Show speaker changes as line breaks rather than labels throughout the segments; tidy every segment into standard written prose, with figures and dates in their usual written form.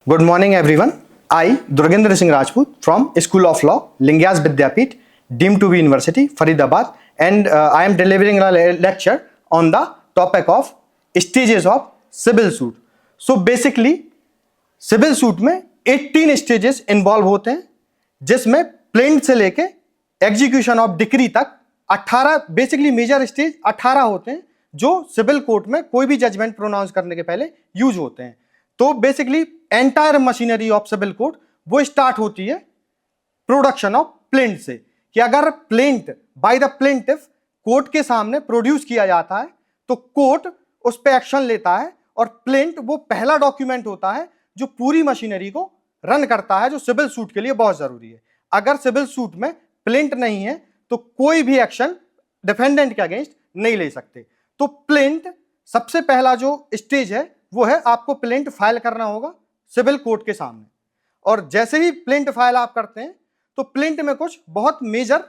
Good morning, everyone. I, Durgendra Singh Rajput from School of Law, Lingyas Vidyapeeth, deemed to be University, Faridabad, and I am delivering a lecture on the topic of stages of civil suit. So basically, civil suit में 18 stages involve होते हैं, जिसमें plaint से लेके execution of decree तक 18 basically major stage 18 होते हैं, जो सिविल कोर्ट में कोई भी जजमेंट प्रोनाउंस करने के पहले यूज होते हैं. तो basically entire machinery of civil court वो स्टार्ट होती है प्रोडक्शन ऑफ प्लेंट से, कि अगर plaint by the plaintiff court के सामने प्रोड्यूस किया जाता है तो कोर्ट उस पर एक्शन लेता है, और प्लेंट वो पहला डॉक्यूमेंट होता है जो पूरी मशीनरी को रन करता है, जो सिविल सूट के लिए बहुत जरूरी है. अगर सिविल सूट में प्लेंट नहीं है तो कोई भी एक्शन डिफेंडेंट के अगेंस्ट नहीं ले सकते. तो प्लेंट सबसे पहला जो स्टेज है वो है आपको प्लेंट फाइल करना होगा सिविल कोर्ट के सामने. और जैसे ही प्लेंट फाइल आप करते हैं तो प्लेंट में कुछ बहुत मेजर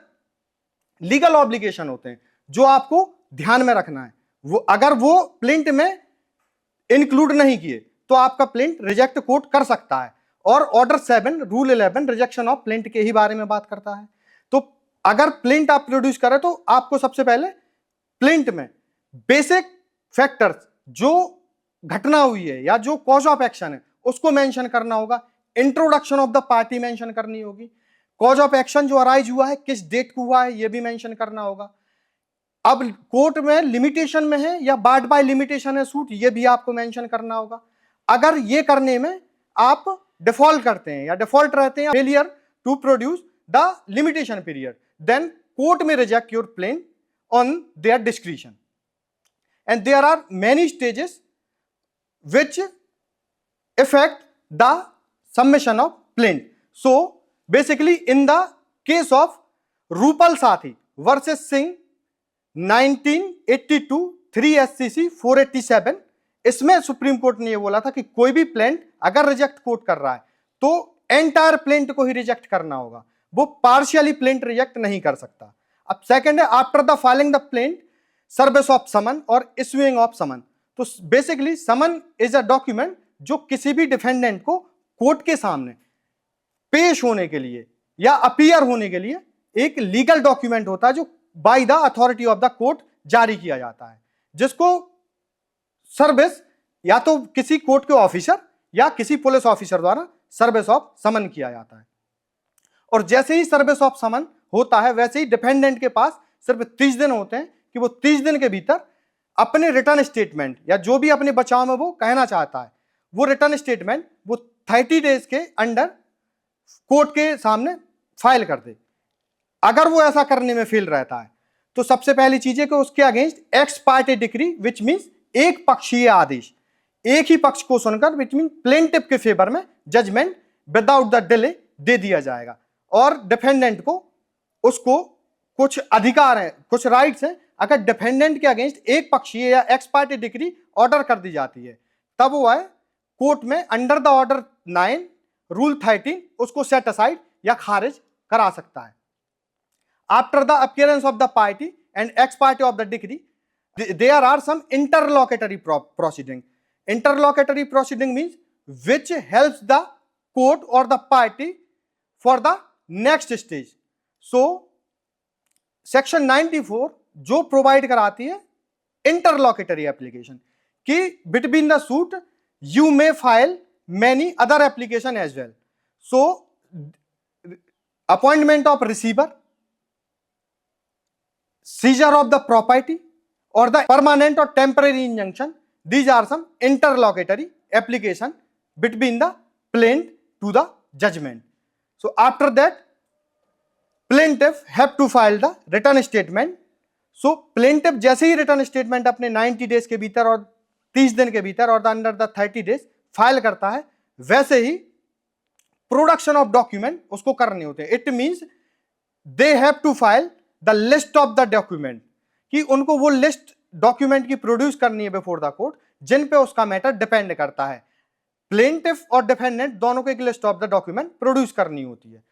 लीगल ऑब्लिगेशन होते हैं जो आपको ध्यान में रखना है. वो अगर वो प्लेंट में इंक्लूड नहीं किए तो आपका प्लेंट रिजेक्ट कोर्ट कर सकता है. और order 7 rule 11 rejection of plaint के ही बारे में बात करता है. तो अगर प्लेंट आप प्रोड्यूस करें तो आपको सबसे पहले प्लेंट में बेसिक फैक्टर्स जो घटना हुई है या जो कॉज ऑफ एक्शन है उसको मेंशन करना होगा. Introduction of the party mention करनी होगी. कॉज ऑफ एक्शन जो अराइज हुआ है किस डेट को हुआ है यह भी मेंशन करना होगा. अब कोर्ट में लिमिटेशन में है या बार्ड बाय लिमिटेशन है सूट, ये भी आपको मेंशन करना होगा. अगर ये करने में आप डिफॉल्ट करते हैं या डिफॉल्ट रहते हैं, failure to produce the limitation period, then court में reject your plaint on their discretion. And there are many stages which affect the submission of plaint. So basically in the case of Rupal Sathi versus Singh 1982 3 SCC 487, इसमें supreme court ने ये बोला था कि कोई भी plaint अगर reject court कर रहा है तो एंटायर प्लेंट को ही रिजेक्ट करना होगा, वो पार्शियली प्लेंट रिजेक्ट नहीं कर सकता. अब सेकंड है after the filing the plaint service of summon और इश्यूइंग ऑफ समन. तो basically summon is a document जो किसी भी डिफेंडेंट को कोर्ट के सामने पेश होने के लिए या अपीयर होने के लिए एक लीगल डॉक्यूमेंट होता है जो by the authority of the court जारी किया जाता है, जिसको सर्विस या तो किसी कोर्ट के ऑफिसर या किसी पुलिस ऑफिसर द्वारा सर्विस ऑफ समन किया जाता है. और जैसे ही सर्विस ऑफ समन होता है वैसे ही डिफेंडेंट के पास सिर्फ 30 दिन होते हैं कि वो 30 दिन के भीतर अपने रिटर्न स्टेटमेंट या जो भी अपने बचाव में वो कहना चाहता है वो रिटर्न स्टेटमेंट वो 30 डेज के अंडर कोर्ट के सामने फाइल कर दे. अगर वो ऐसा करने में फेल रहता है तो सबसे पहली चीज है कि उसके against x party decree which means एक पक्षीय आदेश, एक ही पक्ष को सुनकर विच मीन प्लेंटिफ के फेवर में जजमेंट विदाउट द डिले दे दिया जाएगा. और डिफेंडेंट को उसको कुछ अधिकार है, कुछ राइट्स हैं. अगर डिफेंडेंट के अगेंस्ट एक पक्षीय या एक्स पार्टी डिक्री ऑर्डर कर दी जाती है तब वो है कोर्ट में अंडर द ऑर्डर 9 रूल 13 उसको सेट असाइड या खारिज करा सकता है. After the appearance of the party and ex parte of the decree there are some interlocutory proceeding. Interlocutory proceeding means which helps the court और the party for the next stage. So section 94 जो provide कराती है interlocutory application कि between the suit you may file many other application as well. So appointment of receiver, seizure of the property और the permanent और temporary injunction, these are some interlocutory application between the plaint to the judgement. So after that plaintiff have to file the return statement. So plaintiff जैसे ही return statement अपने 90 days के भीतर और 30 दिन के भीतर और अंडर द 30 डेज फाइल करता है वैसे ही प्रोडक्शन ऑफ डॉक्यूमेंट उसको करने होते हैं. It means they have to file the list of the document, कि उनको वो लिस्ट डॉक्यूमेंट की प्रोड्यूस करनी है बिफोर द कोर्ट जिन पे उसका मैटर डिपेंड करता है. प्लेंटिफ और डिफेंडेंट दोनों को एक list of the document produce करनी होती है.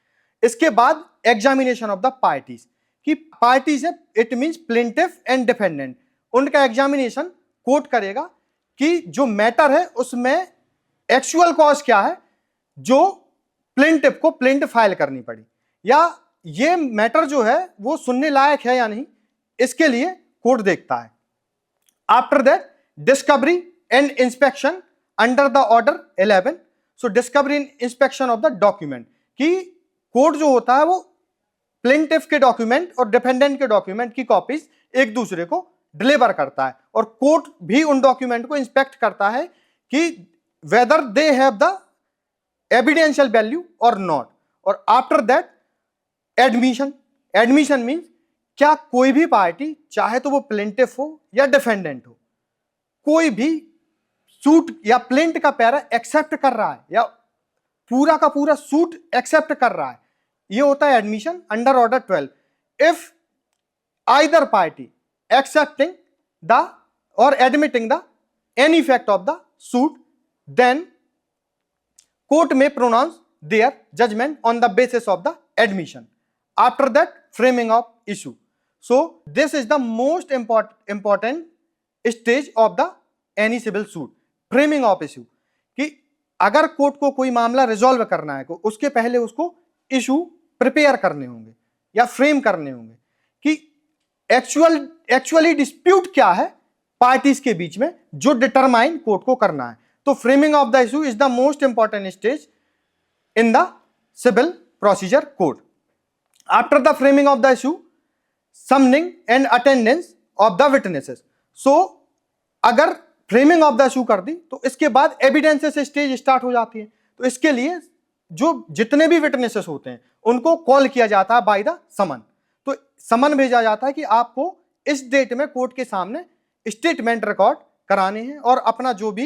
इसके बाद एग्जामिनेशन ऑफ द पार्टीज, कि पार्टीज है it means plaintiff and defendant, उनका एग्जामिनेशन कोर्ट करेगा कि जो मैटर है उसमें एक्चुअल कॉज क्या है जो प्लेंटिफ को प्लेंट फाइल करनी पड़ी, या ये मैटर जो है वो सुनने लायक है या नहीं, इसके लिए कोर्ट देखता है। After that discovery and inspection under the order 11, so discovery and inspection of the document, कि कोर्ट जो होता है वो प्लेंटिफ के डॉक्यूमेंट और डिफेंडेंट के डॉक्यूमेंट की कॉपीज एक दूसरे को डिलीवर करता है, और कोर्ट भी उन डॉक्यूमेंट को इंस्पेक्ट करता है कि whether they have the evidential value और नॉट। और after that admission, admission means क्या कोई भी पार्टी, चाहे तो वो प्लेंटिफ हो या डिफेंडेंट हो, कोई भी सूट या प्लेंट का पैरा एक्सेप्ट कर रहा है या पूरा का पूरा सूट एक्सेप्ट कर रहा है, ये होता है admission under order 12। If either party accepting the or admitting the any fact of the suit, then court may pronounce their judgment on the basis of the admission. After that, framing of issue. So this is the most important stage of the any civil suit, framing of issue, कि अगर court को कोई मामला resolve करना है तो उसके पहले उसको इशू प्रिपेयर करने होंगे या फ्रेम करने होंगे कि एक्चुअली डिस्प्यूट क्या है पार्टीज के बीच में, जो डिटरमाइन कोर्ट को करना है। तो framing of the issue is the most important stage in the civil procedure code. After the framing of the issue, summoning and attendance of the witnesses. So अगर फ्रेमिंग ऑफ द इशू कर दी तो इसके बाद evidences stage start हो जाती है। तो इसके लिए जो जितने भी विटनेसेस होते हैं उनको कॉल किया जाता है बाय द समन। तो समन भेजा जाता है कि आपको इस डेट में कोर्ट के सामने स्टेटमेंट रिकॉर्ड कराने हैं, और अपना जो भी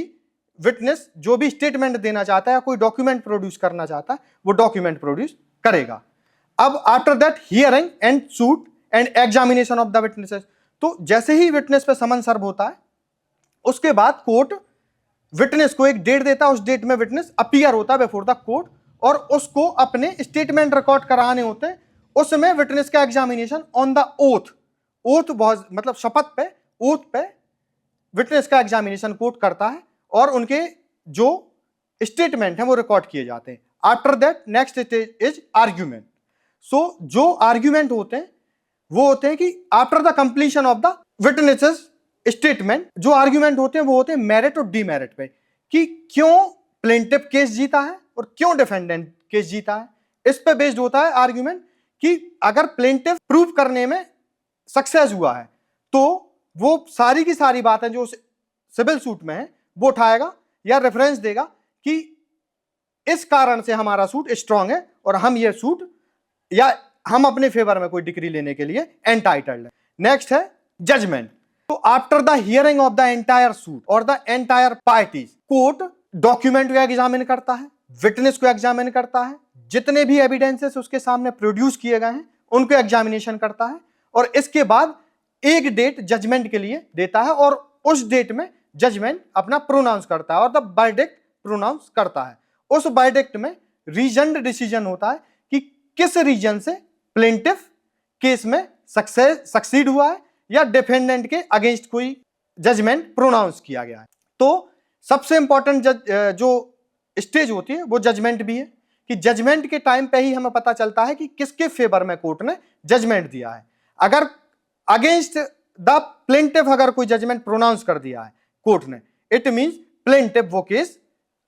विटनेस जो भी स्टेटमेंट देना चाहता है या कोई डॉक्यूमेंट प्रोड्यूस करना चाहता है वो डॉक्यूमेंट प्रोड्यूस करेगा। अब after that hearing and suit and examination of the witnesses. तो जैसे ही विटनेस पे समन सर्व होता है उसके बाद कोर्ट विटनेस को एक डेट देता है, उस डेट में विटनेस अपीयर होता है बिफोर द कोर्ट और उसको अपने स्टेटमेंट रिकॉर्ड कराने होते हैं। उसमें विटनेस का examination on the oath, oath बहुत मतलब शपथ पे, ओथ पे विटनेस का एग्जामिनेशन कोर्ट करता है और उनके जो स्टेटमेंट है वो रिकॉर्ड किए जाते हैं। After that next stage is argument. So जो आर्ग्यूमेंट होते हैं वो होते हैं कि after the completion of the witnesses statement, जो आर्ग्यूमेंट होते हैं वो होते हैं मेरिट और डीमेरिट पे, कि क्यों प्लेंटिफ केस जीता है और क्यों डिफेंडेंट केस जीता है। इस पे बेस्ड होता है आर्ग्यूमेंट कि अगर प्लेंटिफ प्रूव करने में सक्सेस हुआ है तो वो सारी की सारी बातें जो सिविल सूट में है वो उठाएगा या रेफरेंस देगा कि इस कारण से हमारा सूट स्ट्रांग है और हम ये सूट या हम अपने फेवर में कोई डिग्री लेने के लिए एंटाइटल्ड है। नेक्स्ट है जजमेंट। तो after the hearing of the entire suit और the entire parties, court document को एग्जामिन करता है, विटनेस को एग्जामिन करता है, जितने भी एविडेंसेस उसके सामने प्रोड्यूस किए गए हैं उनको एग्जामिनेशन करता है, और इसके बाद एक डेट जजमेंट के लिए देता है और उस डेट में जजमेंट अपना प्रोनाउंस करता है और द वर्डिक्ट प्रोनाउंस करता है। उस वर्डिक्ट में रीजन्ड डिसीजन होता है कि किस रीजन से प्लेंटिफ केस में सक्सीड हुआ है या डिफेंडेंट के अगेंस्ट कोई जजमेंट प्रोनाउंस किया गया है। तो सबसे इंपॉर्टेंट जो स्टेज होती है वो जजमेंट भी है, कि जजमेंट के टाइम पे ही हमें पता चलता है कि किसके फेवर में कोर्ट ने जजमेंट दिया है। अगर अगेंस्ट द प्लेंटिफ अगर कोई जजमेंट प्रोनाउंस कर दिया है कोर्ट ने, इट मींस प्लेंटिफ वो केस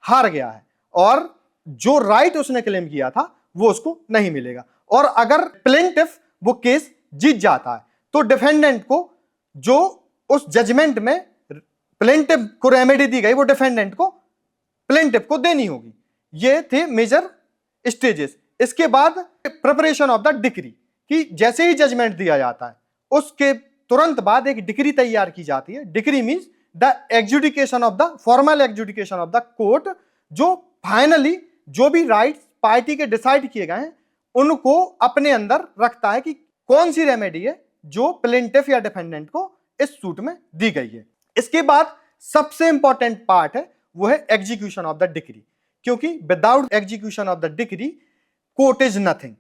हार गया है और जो राइट उसने क्लेम किया था वो उसको नहीं मिलेगा। और अगर प्लेंटिफ वो केस जीत जाता है तो डिफेंडेंट को जो उस जजमेंट में प्लेंटिफ को रेमेडी दी गई वो डिफेंडेंट को प्लेंटिफ को देनी होगी। ये थे मेजर स्टेजेस। इसके बाद प्रिपरेशन ऑफ द डिक्री, कि जैसे ही जजमेंट दिया जाता है उसके तुरंत बाद एक डिक्री तैयार की जाती है। Decree means the adjudication of the formal adjudication of the court, जो फाइनली जो भी राइट्स पार्टी के डिसाइड किए गए हैं उनको अपने अंदर रखता है कि कौन सी रेमेडी है जो प्लेंटिफ या डिफेंडेंट को इस सूट में दी गई है। इसके बाद सबसे इंपॉर्टेंट पार्ट है वो है एग्जीक्यूशन ऑफ द डिक्री, क्योंकि without execution of the decree court is nothing.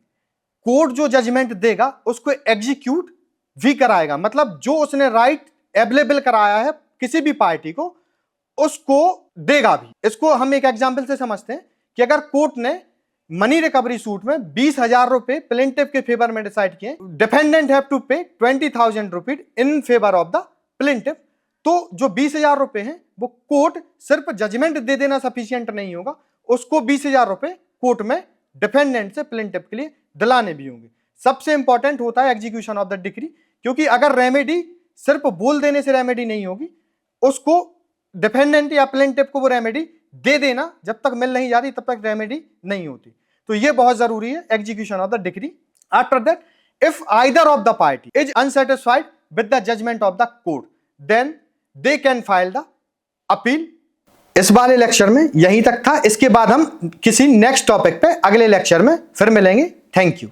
Court जो जजमेंट देगा उसको एग्जीक्यूट भी कराएगा, मतलब जो उसने राइट अवेलेबल कराया है किसी भी पार्टी को उसको देगा भी। इसको हम एक एग्जांपल से समझते हैं कि अगर कोर्ट ने मनी रिकवरी सूट में 20,000 रुपए प्लेंटिफ के फेवर में डिसाइड किए, डिफेंडेंट हैव टू पे 20,000 rupees in favour of the plaintiff, तो जो 20,000 रुपए हैं वो कोर्ट सिर्फ जजमेंट दे देना सफिशियंट नहीं होगा, उसको 20,000 रुपए कोर्ट में डिफेंडेंट से प्लेंटिफ के लिए दिलाने भी होंगे। सबसे इंपॉर्टेंट होता है एग्जीक्यूशन ऑफ द डिक्री, क्योंकि अगर रेमेडी सिर्फ बोल देने से रेमेडी नहीं होगी, उसको डिफेंडेंट या प्लेंटिफ को वो रेमेडी दे देना, जब तक मिल नहीं जाती तब तक रेमेडी नहीं होती। तो ये बहुत जरूरी है, execution of the decree. After that, if either of the party is unsatisfied with the judgment of the court, then they can file the appeal. इस वाले लेक्चर में यहीं तक था, इसके बाद हम किसी नेक्स्ट टॉपिक पे अगले लेक्चर में फिर मिलेंगे। Thank you.